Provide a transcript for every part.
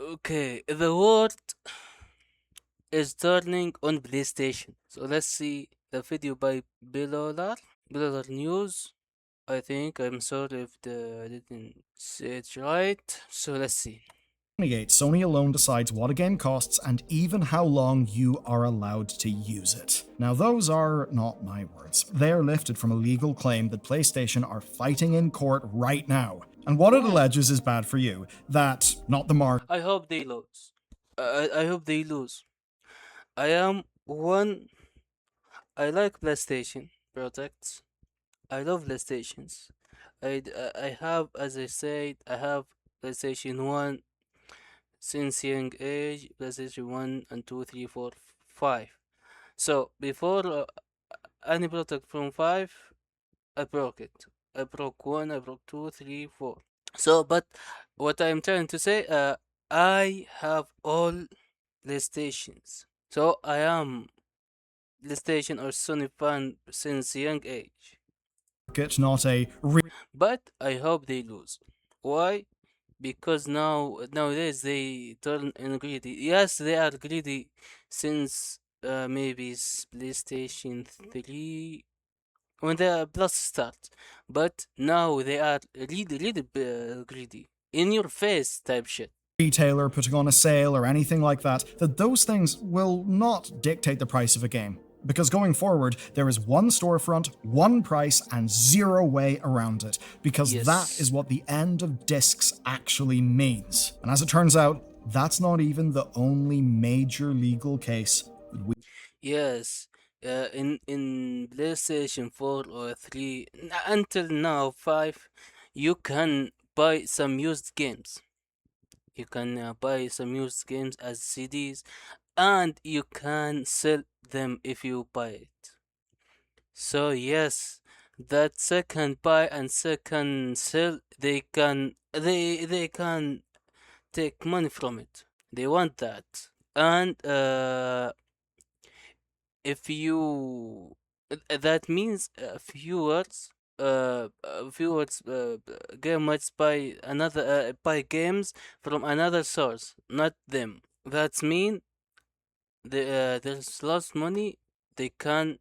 Okay, the world is turning on PlayStation. So let's see the video by Bilolar. Bilolar News. I think I'm sorry if I didn't say it right. So let's see. 28, Sony alone decides what a game costs and even how long you are allowed to use it. Now, those are not my words. They are lifted from a legal claim that PlayStation are fighting in court right now. And what it Why? alleges is bad for you. That, not the market. I hope they lose. I hope they lose. I am one. I like PlayStation products. I love PlayStations. I have, as I said, I have PlayStation 1 since young age, PlayStation 1 and 2, 3, 4, 5. So before any product from 5, I broke it. I broke 1, I broke 2, 3, 4. So, but what I'm trying to say, I have all PlayStations. So I am PlayStation or Sony fan since young age. Not a But I hope they lose. Why? Because nowadays they turn in greedy. Yes, they are greedy since maybe PlayStation 3 when the Plus start. But now they are really greedy. In your face type shit. retailer putting on a sale or anything like that, that those things will not dictate the price of a game. Because going forward, there is one storefront, one price, and zero way around it. Because that is Yes. what the end of discs actually means. And as it turns out, that's not even the only major legal case that we Yes. In PlayStation 4 or 3 until now 5, you can buy some used games. You can buy some used games as CDs, and you can sell them if you buy it. So yes, that second buy and second sell, they can take money from it. They want that, and if you that means viewers gamers buy games from another source, not them. That mean there's lost money they can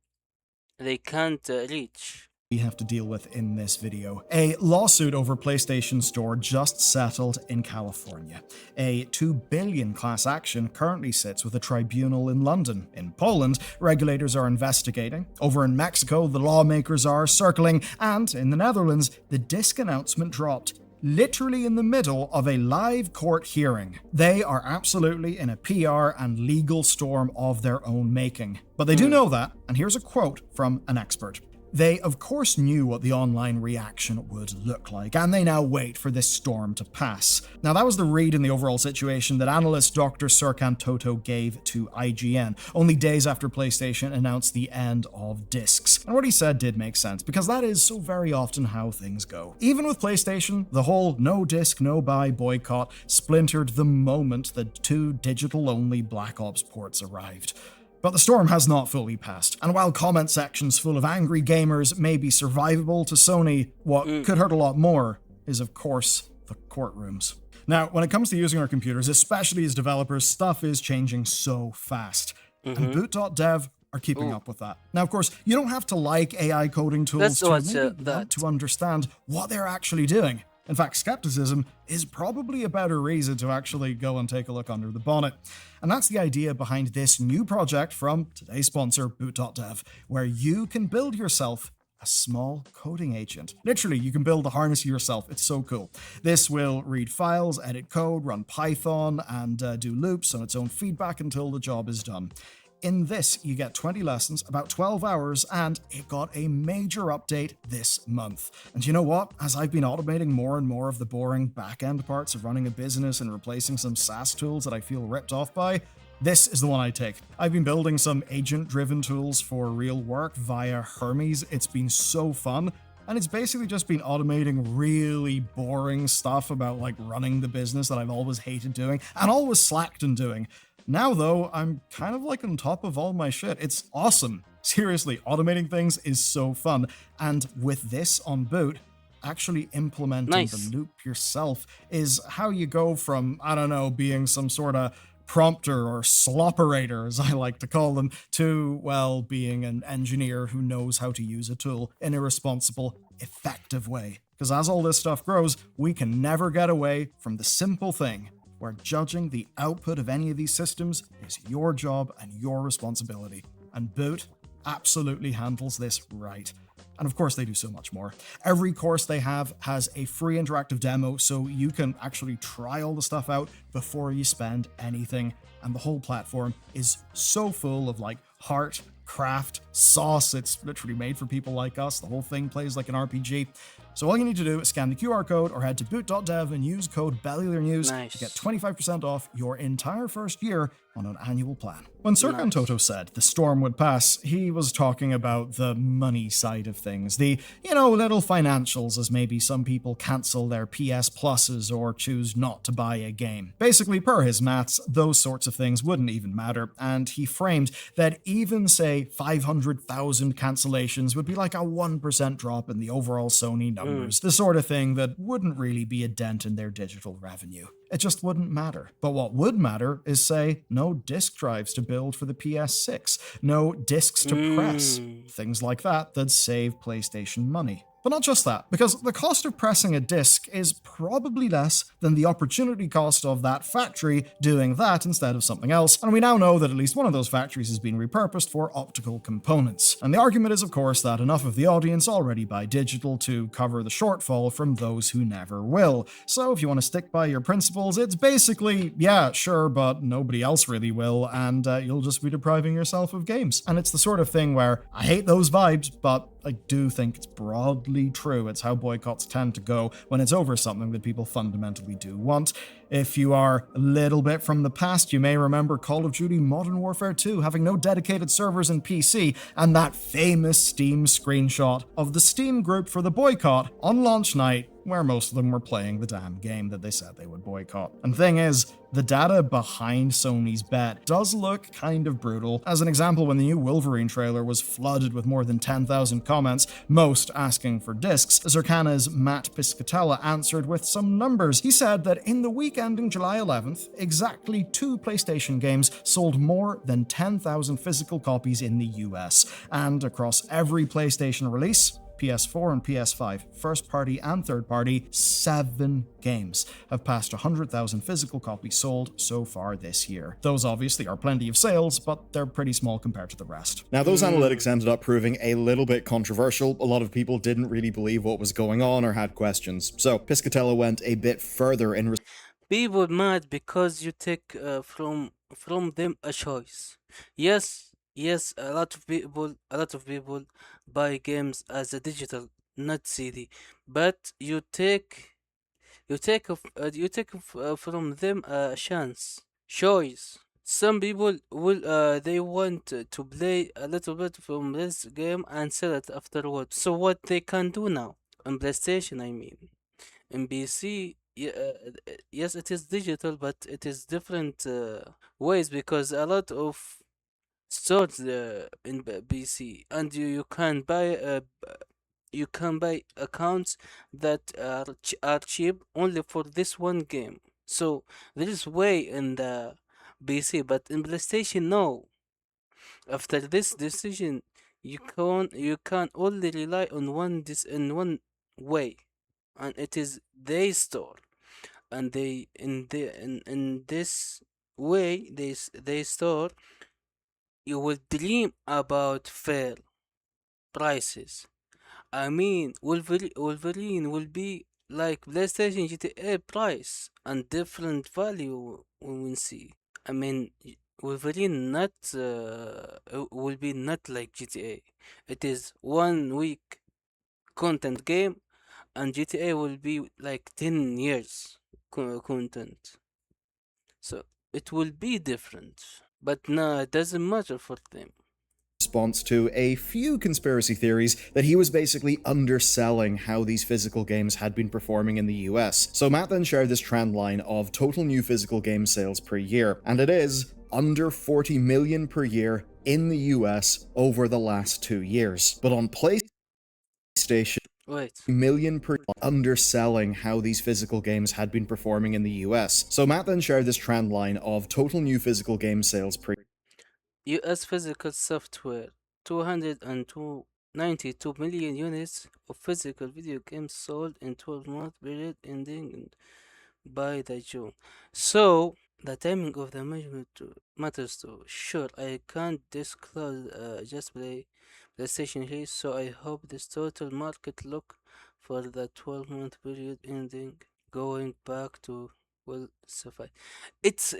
they can't reach. have to deal with in this video. A lawsuit over PlayStation Store just settled in California. A $2 billion class action currently sits with a tribunal in London. In Poland, regulators are investigating. Over in Mexico, the lawmakers are circling. And in the Netherlands, the disc announcement dropped literally in the middle of a live court hearing. They are absolutely in a PR and legal storm of their own making. But they do know that, and here's a quote from an expert. They, of course, knew what the online reaction would look like, and they now wait for this storm to pass. Now, that was the read in the overall situation that analyst Dr. Serkan Toto gave to IGN, only days after PlayStation announced the end of discs. And what he said did make sense, because that is so very often how things go. Even with PlayStation, the whole no disc, no buy boycott splintered the moment the 2 digital-only Black Ops ports arrived. But the storm has not fully passed, and while comment sections full of angry gamers may be survivable to Sony, what could hurt a lot more is, of course, the courtrooms. Now, when it comes to using our computers, especially as developers, stuff is changing so fast. And boot.dev are keeping up with that. Now, of course, you don't have to like AI coding tools Let's to watch maybe want that. to understand what they're actually doing. In fact, skepticism is probably a better reason to actually go and take a look under the bonnet. And that's the idea behind this new project from today's sponsor, boot.dev, where you can build yourself a small coding agent. Literally, you can build the harness yourself. It's so cool. This will read files, edit code, run Python, and do loops on its own feedback until the job is done. In this, you get 20 lessons, about 12 hours, and it got a major update this month. And you know what? As I've been automating more and more of the boring back-end parts of running a business and replacing some SaaS tools that I feel ripped off by, this is the one I take. I've been building some agent-driven tools for real work via Hermes. It's been so fun. And it's basically just been automating really boring stuff about like running the business that I've always hated doing and always slacked in doing. Now, though, I'm kind of like on top of all my shit. It's awesome. Seriously, automating things is so fun. And with this on boot, actually implementing the Nice. loop yourself is how you go from, I don't know, being some sort of prompter or slopperator, as I like to call them, to, well, being an engineer who knows how to use a tool in a responsible, effective way. Because as all this stuff grows, we can never get away from the simple thing where judging the output of any of these systems is your job and your responsibility. And Boot absolutely handles this right. And of course, they do so much more. Every course they have has a free interactive demo, so you can actually try all the stuff out before you spend anything. And the whole platform is so full of like heart, craft, sauce. It's literally made for people like us. The whole thing plays like an RPG. So all you need to do is scan the QR code or head to boot.dev and use code BellyLearNews to get Nice. 25% off your entire first year on an annual plan. When Serkan Nice. Toto said the storm would pass, he was talking about the money side of things. The, little financials, as maybe some people cancel their PS Pluses or choose not to buy a game. Basically, per his maths, those sorts of things wouldn't even matter, and he framed that even, say, 500,000 cancellations would be like a 1% drop in the overall Sony Mm. numbers, the sort of thing that wouldn't really be a dent in their digital revenue. It just wouldn't matter. But what would matter is, say, no disk drives to build for the PS6, no discs to press, Mm. things like that that'd save PlayStation money. But not just that, because the cost of pressing a disc is probably less than the opportunity cost of that factory doing that instead of something else, and we now know that at least one of those factories has been repurposed for optical components. And the argument is, of course, that enough of the audience already buy digital to cover the shortfall from those who never will. So if you want to stick by your principles, it's basically, yeah, sure, but nobody else really will, and you'll just be depriving yourself of games. And it's the sort of thing where I hate those vibes, but I do think it's broadly true. It's how boycotts tend to go when it's over something that people fundamentally do want. If you are a little bit from the past, you may remember Call of Duty Modern Warfare 2 having no dedicated servers in PC, and that famous Steam screenshot of the Steam group for the boycott on launch night, where most of them were playing the damn game that they said they would boycott. And the thing is, the data behind Sony's bet does look kind of brutal. As an example, when the new Wolverine trailer was flooded with more than 10,000 comments, most asking for discs, Zircana's Matt Piscatella answered with some numbers. He said that in the week ending July 11th, exactly 2 PlayStation games sold more than 10,000 physical copies in the US. And across every PlayStation release, PS4 and PS5, first party and third party, 7 games have passed 100,000 physical copies sold so far this year. Those obviously are plenty of sales, but they're pretty small compared to the rest. Now, those analytics ended up proving a little bit controversial. A lot of people didn't really believe what was going on or had questions. So, Piscatella went a bit further in People mad because you take from them a choice. Yes, yes, a lot of people buy games as a digital, not CD. But you take from them a chance, choice. Some people will they want to play a little bit from this game and sell it afterwards. So what they can do now on PlayStation, I mean. In PC, yes, it is digital, but it is different ways because a lot of stores in PC, and you can buy accounts that are cheap only for this one game. So there is way in the PC, but in PlayStation, no. After this decision, you can only rely on one way, and it is their store, and in this way they store, you will dream about fair prices. I mean, Wolverine will be like PlayStation GTA price and different value when we see. I mean, Wolverine not will be not like GTA. It is 1 week content game, and GTA will be like 10 years content. So it will be different. But no, it doesn't matter for them. response to a few conspiracy theories that he was basically underselling how these physical games had been performing in the US. So Matt then shared this trend line of total new physical game sales per year, and it is under 40 million per year in the US over the last 2 years. But on PlayStation, Wait. million per underselling how these physical games had been performing in the US. So Matt then shared this trend line of total new physical game sales per US physical software 292 million units of physical video games sold in 12-month period ending by the June. So the timing of the measurement matters too. Sure, I can't disclose just PlayStation here, so I hope this total market look for the 12-month period ending going back to will suffice. It's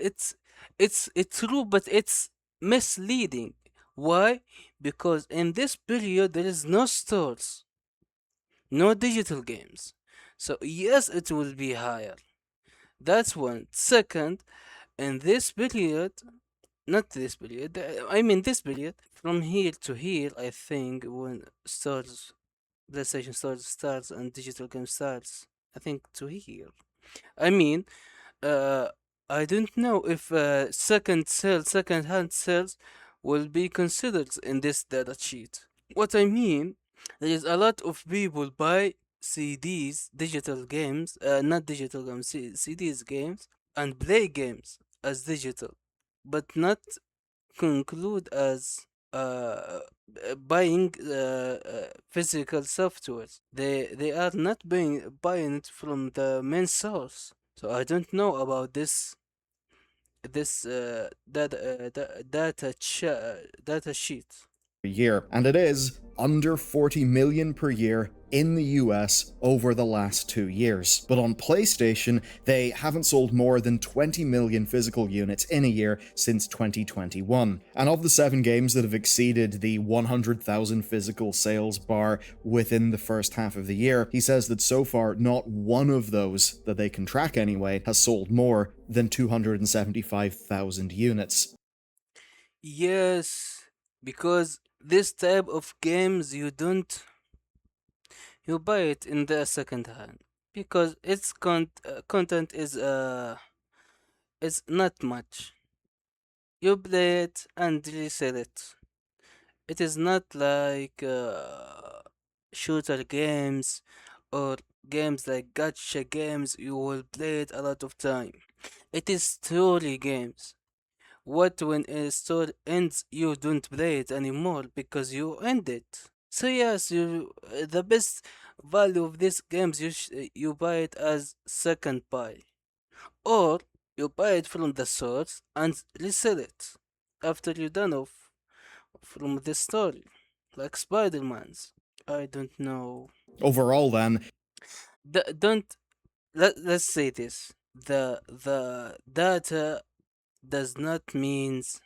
true, but it's misleading. Why? Because in this period there is no stores, no digital games. So yes, it will be higher. That's one. Second, in this period, not this period, I mean this period, from here to here, I think when stores, PlayStation stores starts and digital game starts, I think to here. I mean, uh, I don't know if second hand sales will be considered in this data sheet. What I mean, there is a lot of people buy CDs, digital games, not digital games, CDs games, and play games as digital, but not conclude as buying physical softwares. They are not buying it from the main source. So I don't know about this data sheet. year, and it is under 40 million per year in the US over the last 2 years. But on PlayStation, they haven't sold more than 20 million physical units in a year since 2021. And of the 7 games that have exceeded the 100,000 physical sales bar within the first half of the year, he says that so far, not one of those that they can track anyway has sold more than 275,000 units. Yes, because this type of games you buy it in the second hand because its content is not much. You play it and resell it. It is not like shooter games or games like gacha games you will play it a lot of time. It is story games. What when a story ends, you don't play it anymore because you end it. So yes, the best value of these games you buy it as second buy, or you buy it from the source and resell it after you're done off from the story, like Spider-Man's. I don't know. Overall, then, Don't let's say this. The data does not means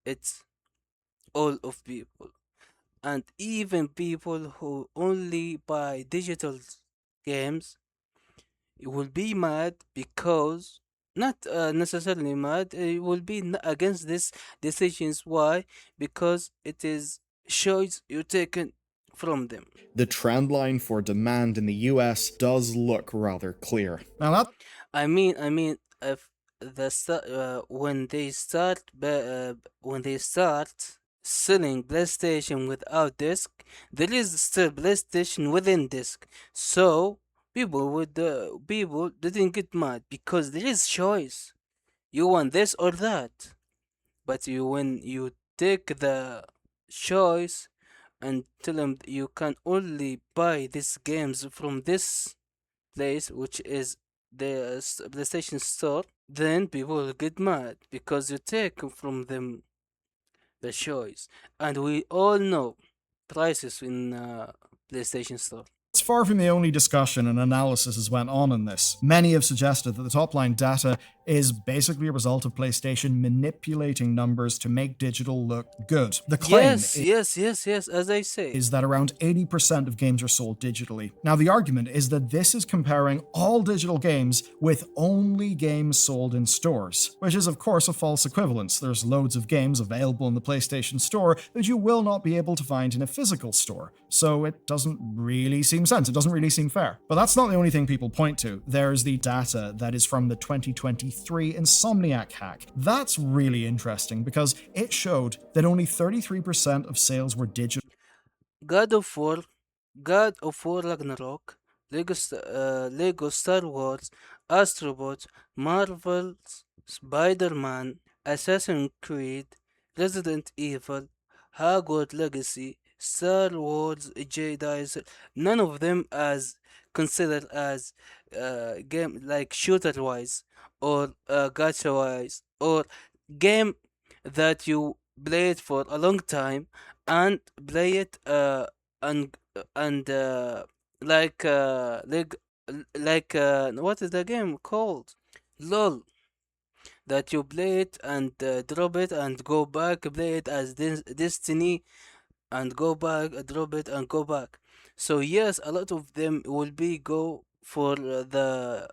it's all of people, and even people who only buy digital games will be mad because not necessarily mad. Will be against this decisions. Why? Because it is choice you taken from them. the trend line for demand in the US does look rather clear. Now that I mean, if when they start selling PlayStation without disc, there is still PlayStation within disc. So people didn't get mad because there is choice. You want this or that, but when you take the choice and tell them you can only buy these games from this place, which is the PlayStation Store, then people will get mad because you take from them the choice, and we all know prices in PlayStation Store. it's far from the only discussion and analysis as went on in this. Many have suggested that the top line data is basically a result of PlayStation manipulating numbers to make digital look good. The claim Yes. As I say, is that around 80% of games are sold digitally. Now, the argument is that this is comparing all digital games with only games sold in stores, which is, of course, a false equivalence. There's loads of games available in the PlayStation Store that you will not be able to find in a physical store. So it doesn't really seem sense. It doesn't really seem fair. But that's not the only thing people point to. There's the data that is from the 2023 Insomniac hack. That's really interesting because it showed that only 33% of sales were digital. God of War God of War Ragnarok, Lego Star Wars, Astrobot, Marvel's Spider-Man, Assassin's Creed, Resident Evil, Hogwarts Legacy, Star Wars Jedi's. None of them as considered as game like shooter wise or gacha wise or game that you play it for a long time and play it and like what is the game called? LOL, that you play it and drop it and go back, play it as Destiny and go back, drop it and go back. So yes, a lot of them will be go for the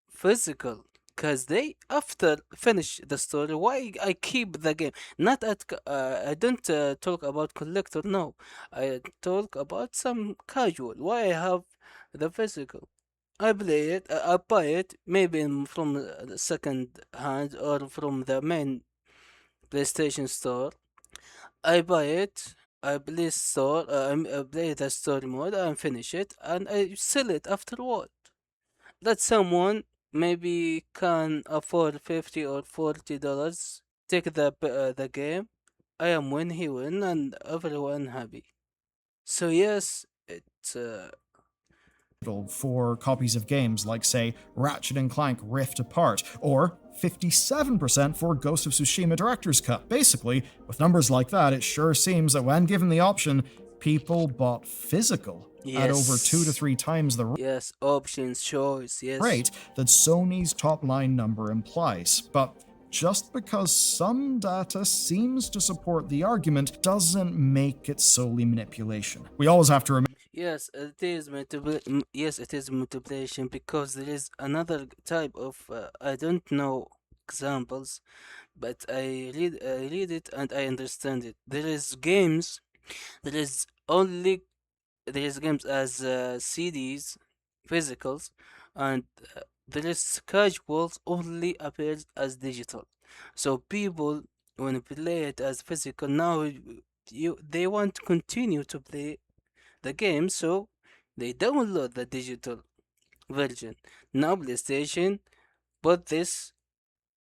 physical because they after finish the story. Why I keep the game? Not at I don't talk about collector. No, I talk about some casual. Why I have the physical? I play it. I buy it maybe from the second hand or from the main PlayStation store. I buy it. I play store. I play the story mode and finish it, and I sell it afterward. That someone maybe can afford $50 or $40. Take the game. I am win. He win, and everyone happy. So yes, it's for copies of games like, say, Ratchet and Clank Rift Apart, or 57% for Ghost of Tsushima Director's Cut. Basically, with numbers like that, it sure seems that when given the option, people bought physical at over 2 to 3 times the yes, options, choice, yes. rate that Sony's top line number implies. But just because some data seems to support the argument doesn't make it solely manipulation. We always have to remember. Yes, yes, it is manipulation because there is another type of I don't know examples, but I read it and I understand it. There is only there is games as CDs, physicals, and there is casuals only appears as digital. So people when play it as physical now they want to continue to play the game, so they download the digital version. Now PlayStation put this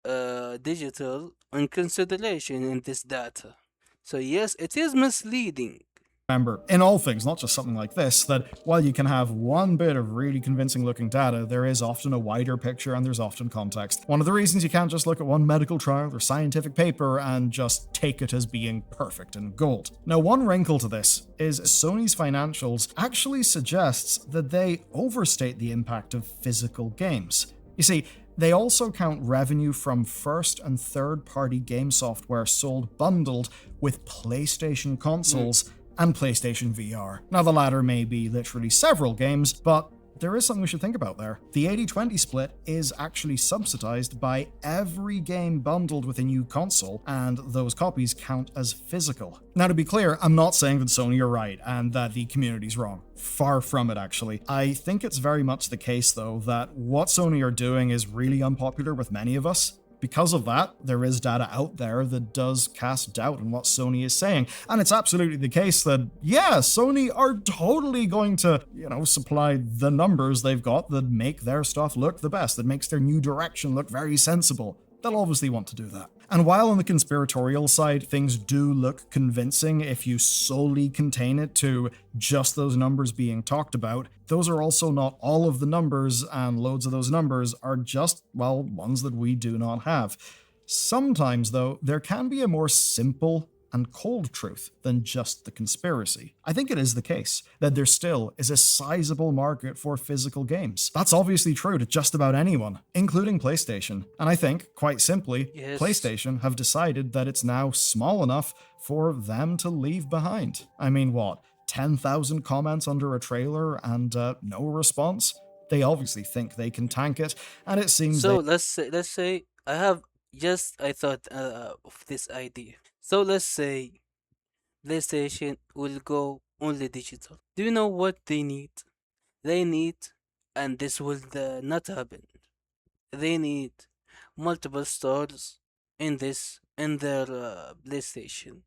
digital in consideration in this data. So yes, it is misleading. Remember, in all things, not just something like this, that while you can have one bit of really convincing looking data, there is often a wider picture and there's often context. One of the reasons you can't just look at one medical trial or scientific paper and just take it as being perfect and gold. Now, one wrinkle to this is Sony's financials actually suggests that they overstate the impact of physical games. You see, they also count revenue from first and third party game software sold bundled with PlayStation consoles and PlayStation VR. Now, the latter may be literally several games, but there is something we should think about there. The 80-20 split is actually subsidized by every game bundled with a new console, and those copies count as physical. Now, to be clear, I'm not saying that Sony are right and that the community's wrong. Far from it, actually. I think it's very much the case, though, that what Sony are doing is really unpopular with many of us. Because of that, there is data out there that does cast doubt on what Sony is saying. And it's absolutely the case that, yeah, Sony are totally going to, supply the numbers they've got that make their stuff look the best, that makes their new direction look very sensible. They'll obviously want to do that. And while on the conspiratorial side, things do look convincing if you solely contain it to just those numbers being talked about, those are also not all of the numbers, and loads of those numbers are just, well, ones that we do not have. Sometimes, though, there can be a more simple and cold truth than just the conspiracy. I think it is the case that there still is a sizable market for physical games. That's obviously true to just about anyone, including PlayStation. And I think, quite simply, Yes. PlayStation have decided that it's now small enough for them to leave behind. I mean, what? 10,000 comments under a trailer and no response? They obviously think they can tank it, and it seems So let's say I thought of this idea. So let's say PlayStation will go only digital. Do you know what they need? They need, and this will not happen. They need multiple stores in their PlayStation.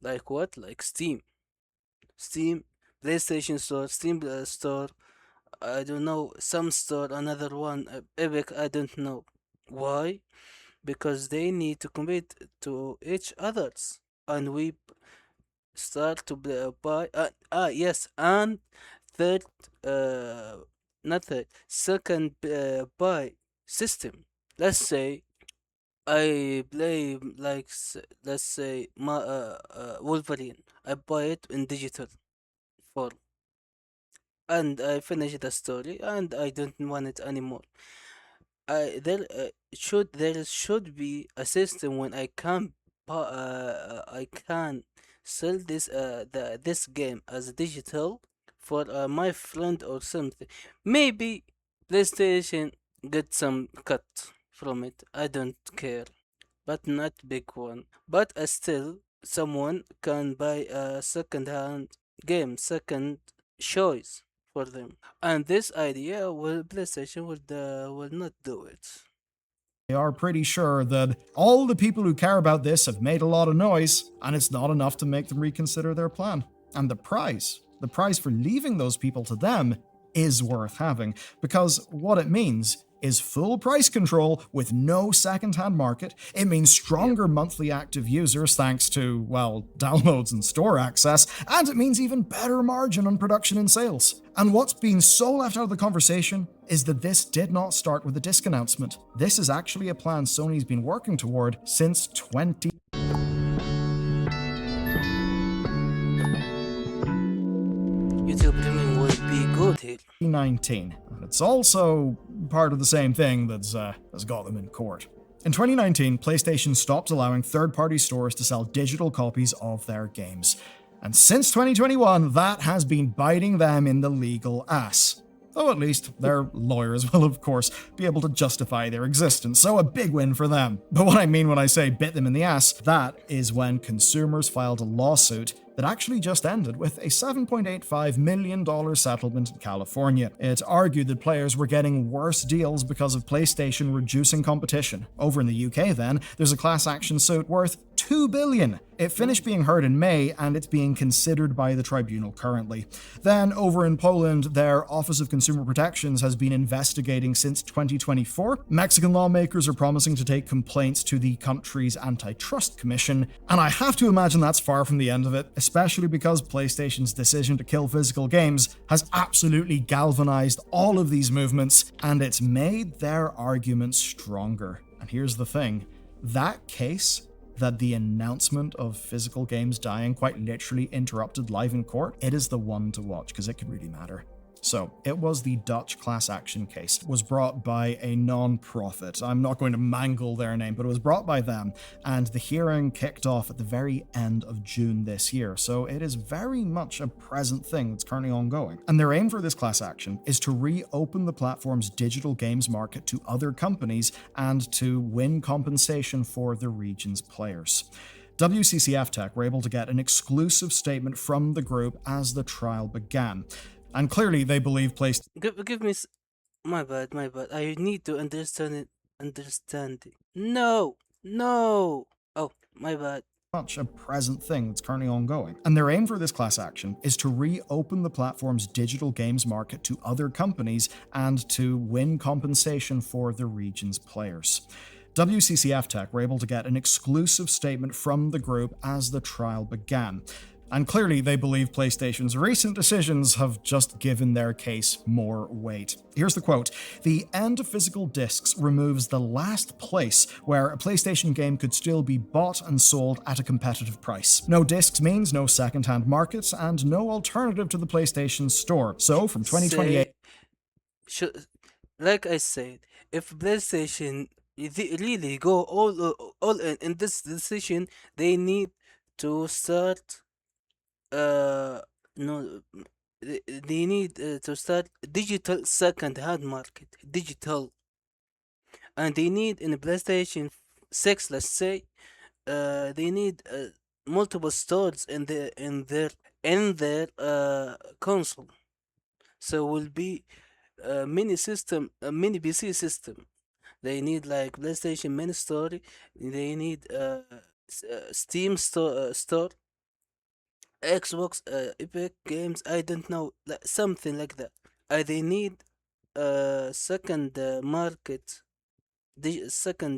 Like what? Like Steam. Steam PlayStation Store, Steam Store, I don't know, some store, another one, Epic, I don't know. Why? Because they need to compete to each others, and we start to buy. Yes, and third, not third, second buy system. Let's say I play like let's say Wolverine. I buy it in digital form, and I finish the story, and I don't want it anymore. There should be a system when I can sell this game as digital for my friend or something. Maybe PlayStation get some cut from it. I don't care, but not big one. But still, someone can buy a second-hand game, second choice for them. And this idea will PlayStation will not do it. They are pretty sure that all the people who care about this have made a lot of noise, and it's not enough to make them reconsider their plan. And the price for leaving those people to them, is worth having, because what it means is full price control with no second-hand market. It means Yep. stronger monthly active users thanks to, well, downloads and store access, and it means even better margin on production and sales. And what's been so left out of the conversation is that this did not start with a disc announcement. This is actually a plan Sony's been working toward since 20. YouTube Premium will be good here. 2019. And it's also part of the same thing that's got them in court. In 2019, PlayStation stopped allowing third-party stores to sell digital copies of their games. And since 2021, that has been biting them in the legal ass. Though at least their lawyers will, of course, be able to justify their existence, so a big win for them. But what I mean when I say bit them in the ass, that is when consumers filed a lawsuit that actually just ended with a $7.85 million settlement in California. It argued that players were getting worse deals because of PlayStation reducing competition. Over in the UK then, there's a class action suit worth $2 billion. It finished being heard in May, and it's being considered by the tribunal currently. Then, over in Poland, their Office of Consumer Protections has been investigating since 2024. Mexican lawmakers are promising to take complaints to the country's antitrust commission, and I have to imagine that's far from the end of it, especially because PlayStation's decision to kill physical games has absolutely galvanized all of these movements, and it's made their arguments stronger. And here's the thing, that case that the announcement of physical games dying quite literally interrupted live in court, it is the one to watch because it could really matter. So, it was the Dutch class action case. It was brought by a non-profit. I'm not going to mangle their name, but it was brought by them, and the hearing kicked off at the very end of June this year, so it is very much a present thing that's currently ongoing. And their aim for this class action is to reopen the platform's digital games market to other companies and to win compensation for the region's players. WCCF Tech were able to get an exclusive statement from the group as the trial began. And clearly, they believe PlayStation. Give me. My bad, my bad. I need to understand it. Understand it. No, no. Oh, my bad. Much a present thing that's currently ongoing. And their aim for this class action is to reopen the platform's digital games market to other companies and to win compensation for the region's players. WCCF Tech were able to get an exclusive statement from the group as the trial began. And clearly, they believe PlayStation's recent decisions have just given their case more weight. Here's the quote. "The end of physical discs removes the last place where a PlayStation game could still be bought and sold at a competitive price. No discs means no second-hand markets and no alternative to the PlayStation Store. So, from 2028... Should, like I said, if PlayStation really go all in this decision, they need to start no they need to start digital second hand market, digital, and they need in the PlayStation 6, let's say, they need multiple stores in their console, so will be a mini system, a mini PC system. They need like PlayStation mini store, they need Steam store, Xbox, Epic Games, I don't know, something like that. They need a second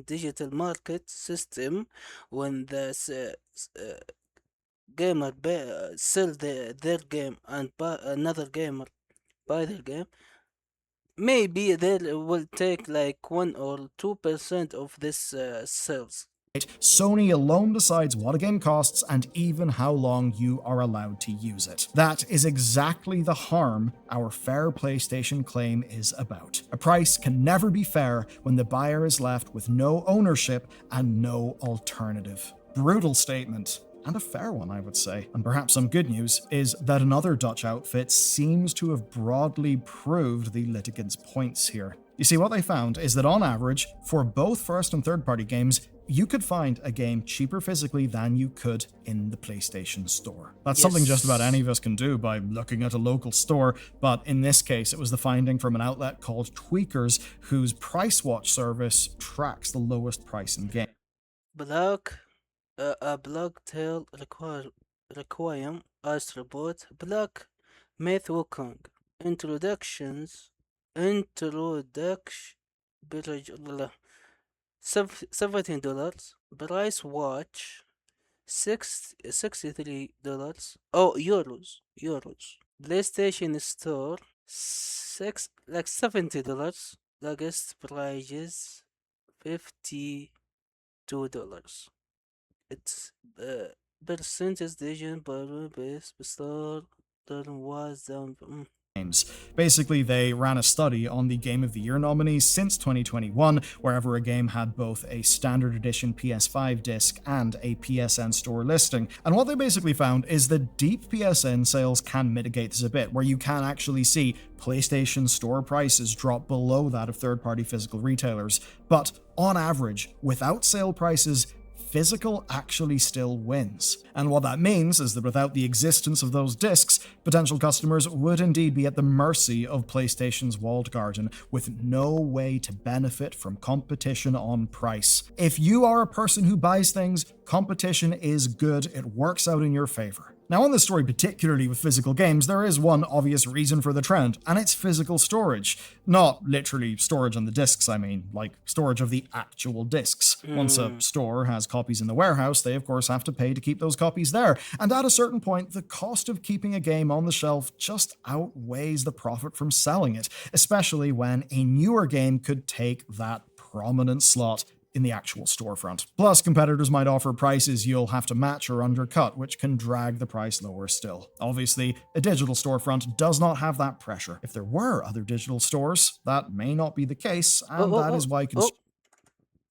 digital market system when the gamer sell their game and buy another gamer buy their game. Maybe they will take like 1 or 2% of this sales. Sony alone decides what a game costs and even how long you are allowed to use it. That is exactly the harm our fair PlayStation claim is about. A price can never be fair when the buyer is left with no ownership and no alternative. Brutal statement. And a fair one, I would say. And perhaps some good news is that another Dutch outfit seems to have broadly proved the litigants' points here. You see, what they found is that on average, for both first and third party games, you could find a game cheaper physically than you could in the PlayStation Store. That's something just about any Yes. of us can do by looking at a local store, but in this case, it was the finding from an outlet called Tweakers, whose Price Watch service tracks the lowest price in game. Black a black tail requiem ice report black myth Wukong introductions introduction $17 price watch $63. Oh, euros. PlayStation Store $70. Lowest prices $52. It's percentage division by base store was down. Games. Basically, they ran a study on the Game of the Year nominees since 2021, wherever a game had both a standard edition PS5 disc and a PSN store listing. And what they basically found is that deep PSN sales can mitigate this a bit, where you can actually see PlayStation Store prices drop below that of third-party physical retailers. But on average, without sale prices, physical actually still wins. And what that means is that without the existence of those discs, potential customers would indeed be at the mercy of PlayStation's walled garden, with no way to benefit from competition on price. If you are a person who buys things, competition is good, it works out in your favor. Now, on this story, particularly with physical games, there is one obvious reason for the trend, and it's physical storage. Not literally storage on the discs, I mean, like storage of the actual discs. Once a store has copies in the warehouse, they of course have to pay to keep those copies there. And at a certain point, the cost of keeping a game on the shelf just outweighs the profit from selling it, especially when a newer game could take that prominent slot in the actual storefront. Plus, competitors might offer prices you'll have to match or undercut, which can drag the price lower still. Obviously, a digital storefront does not have that pressure. If there were other digital stores, that may not be the case, and that is why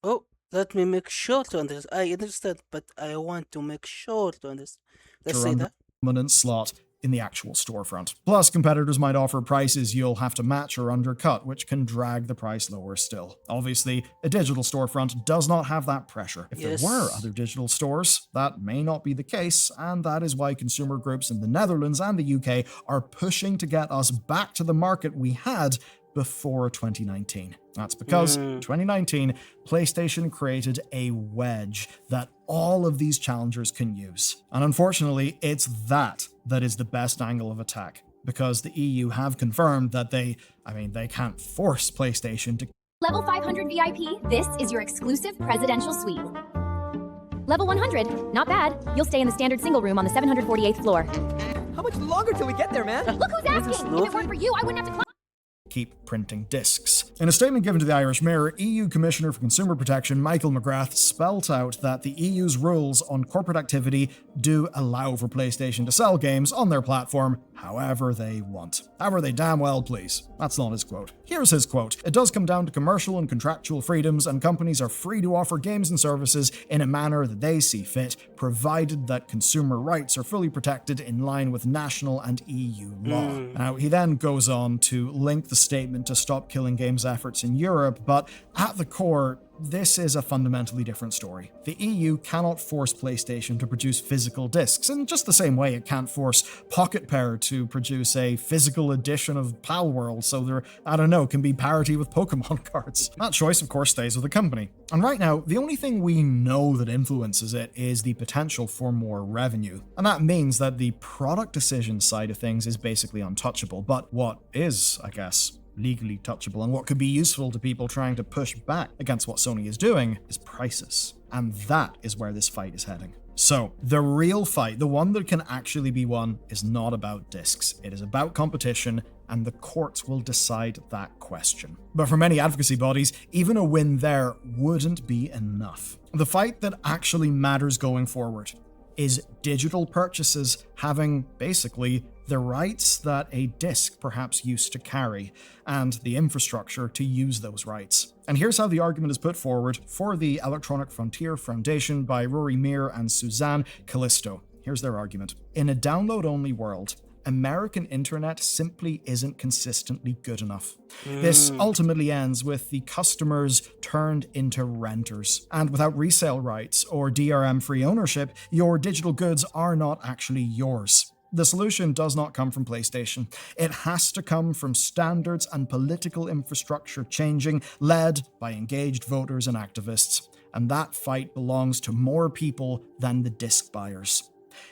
Oh, let me make sure to understand. I understand, but I want to make sure to understand. Let's say under that. prominent slot in the actual storefront. Plus, competitors might offer prices you'll have to match or undercut, which can drag the price lower still. Obviously, a digital storefront does not have that pressure. If there were other digital stores, that may not be the case, and that is why consumer groups in the Netherlands and the UK are pushing to get us back to the market we had before 2019. That's because in 2019, PlayStation created a wedge that all of these challengers can use. And unfortunately, it's that is the best angle of attack, because the EU have confirmed that they can't force PlayStation to Level 500 VIP, this is your exclusive presidential suite. Level 100, not bad. You'll stay in the standard single room on the 748th floor. How much longer till we get there, man? Look who's asking! If it weren't for you, I wouldn't have to climb. keep printing discs. In a statement given to the Irish Mirror, EU Commissioner for Consumer Protection Michael McGrath spelt out that the EU's rules on corporate activity do allow for PlayStation to sell games on their platform however they want. However they damn well please. That's not his quote. Here's his quote. It does come down to commercial and contractual freedoms, and companies are free to offer games and services in a manner that they see fit, provided that consumer rights are fully protected in line with national and EU law. Now, he then goes on to link the statement to Stop Killing Games efforts in Europe, but at the core, this is a fundamentally different story. The EU cannot force PlayStation to produce physical discs, in just the same way it can't force Pocket Pair to produce a physical edition of Palworld so there, I don't know, can be parity with Pokemon cards. That choice, of course, stays with the company. And right now, the only thing we know that influences it is the potential for more revenue. And that means that the product decision side of things is basically untouchable. But what is, I guess, legally touchable and what could be useful to people trying to push back against what Sony is doing is prices. And that is where this fight is heading. So, the real fight, the one that can actually be won, is not about discs. It is about competition, and the courts will decide that question. But for many advocacy bodies, even a win there wouldn't be enough. The fight that actually matters going forward is digital purchases having basically the rights that a disc perhaps used to carry, and the infrastructure to use those rights. And here's how the argument is put forward for the Electronic Frontier Foundation by Rory Meir and Suzanne Callisto. Here's their argument. In a download-only world, American internet simply isn't consistently good enough. This ultimately ends with the customers turned into renters. And without resale rights or DRM-free ownership, your digital goods are not actually yours. The solution does not come from PlayStation. It has to come from standards and political infrastructure changing, led by engaged voters and activists. And that fight belongs to more people than the disc buyers.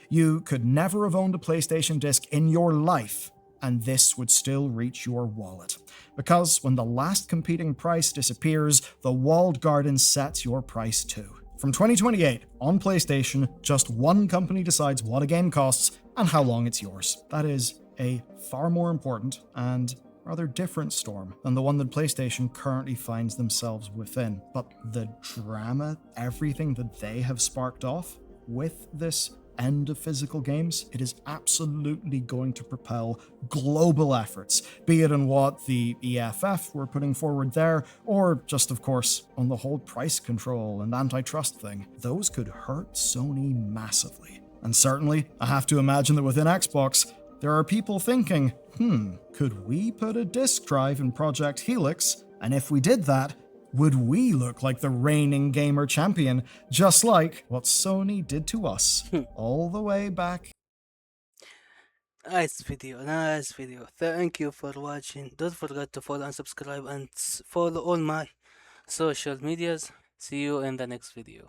You could never have owned a PlayStation disc in your life, and this would still reach your wallet. Because when the last competing price disappears, the walled garden sets your price too. From 2028, on PlayStation, just one company decides what a game costs and how long it's yours. That is a far more important and rather different storm than the one that PlayStation currently finds themselves within. But the drama, everything that they have sparked off with this end of physical games, it is absolutely going to propel global efforts, be it in what the EFF were putting forward there, or just, of course, on the whole price control and antitrust thing. Those could hurt Sony massively. And certainly, I have to imagine that within Xbox, there are people thinking, could we put a disk drive in Project Helix? And if we did that, would we look like the reigning gamer champion, just like what Sony did to us all the way back? Nice video, nice video. Thank you for watching. Don't forget to follow and subscribe and follow all my social medias. See you in the next video.